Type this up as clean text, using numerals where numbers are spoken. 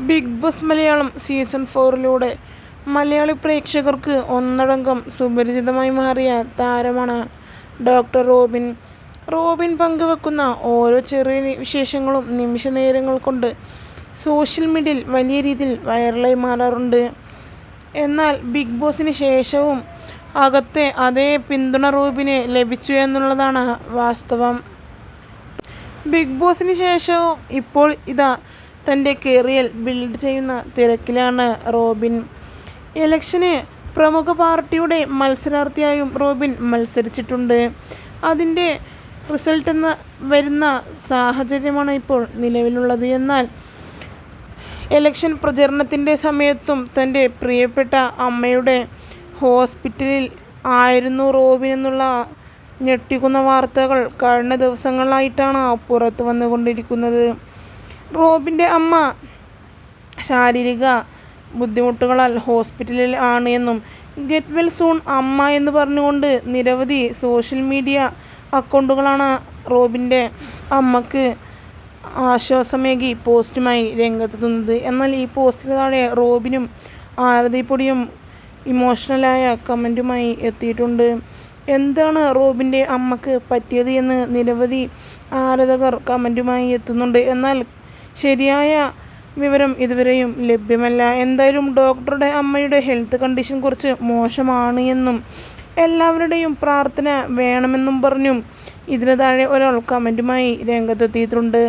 Big Boss Malayalam season 4 Malayali പ്രേക്ഷകർക്ക് ഒന്നടങ്കം സുപരിചിതമായി മാറിയ താരമാണ് ഡോക്ടർ റോബിൻ. റോബിൻ പങ്കുവെക്കുന്ന ഓരോ ചെറിയ വിശേഷങ്ങളും നിമിഷ നേരങ്ങൾ കൊണ്ട് സോഷ്യൽ മീഡിയയിൽ വലിയ രീതിയിൽ വൈറലായി മാറാറുണ്ട്. എന്നാൽ ബിഗ് ബോസിന് ശേഷവും അകത്തെ അതേ പിന്തുണ റോബിന് ലഭിച്ചു എന്നുള്ളതാണ് വാസ്തവം. ബിഗ് ബോസിന് ശേഷവും ഇപ്പോൾ ഇതാ തൻ്റെ കരിയർ ബിൽഡ് ചെയ്യുന്ന തിരക്കിലാണ് റോബിൻ. ഇലക്ഷന് പ്രമുഖ പാർട്ടിയുടെ മത്സരാർത്ഥിയായും റോബിൻ മത്സരിച്ചിട്ടുണ്ട്. അതിൻ്റെ റിസൾട്ട് വരുന്ന സാഹചര്യമാണ് ഇപ്പോൾ നിലവിലുള്ളത്. എന്നാൽ ഇലക്ഷൻ പ്രചരണത്തിൻ്റെ സമയത്തും തൻ്റെ പ്രിയപ്പെട്ട അമ്മയുടെ ഹോസ്പിറ്റലിൽ ആയിരുന്നു റോബിൻ എന്നുള്ള ഞെട്ടിക്കുന്ന വാർത്തകൾ കഴിഞ്ഞ ദിവസങ്ങളായിട്ടാണ് പുറത്തു വന്നുകൊണ്ടിരിക്കുന്നത്. റോബിൻ്റെ അമ്മ ശാരീരിക ബുദ്ധിമുട്ടുകളാൽ ഹോസ്പിറ്റലിൽ ആണ് എന്നും ഗെറ്റ് വെൽ സൂൺ അമ്മ എന്ന് പറഞ്ഞുകൊണ്ട് നിരവധി സോഷ്യൽ മീഡിയ അക്കൗണ്ടുകളാണ് റോബിൻ്റെ അമ്മക്ക് ആശ്വാസമേകി പോസ്റ്റുമായി രംഗത്തെത്തുന്നത്. എന്നാൽ ഈ പോസ്റ്റിന് താഴെ റോബിനും ആരതിപ്പൊടിയും ഇമോഷണലായ കമൻറ്റുമായി എത്തിയിട്ടുണ്ട്. എന്താണ് റോബിൻ്റെ അമ്മക്ക് പറ്റിയത് എന്ന് നിരവധി ആരാധകർ കമൻറ്റുമായി എത്തുന്നുണ്ട്. എന്നാൽ ശരിയായ വിവരം ഇതുവരെയും ലഭ്യമല്ല. എന്തായാലും ഡോക്ടറുടെ അമ്മയുടെ ഹെൽത്ത് കണ്ടീഷൻ കുറച്ച് മോശമാണ് എന്നും എല്ലാവരുടെയും പ്രാർത്ഥന വേണമെന്നും പറഞ്ഞും ഇതിന് താഴെ ഒരാൾ കമൻറ്റുമായി രംഗത്തെത്തിയിട്ടുണ്ട്.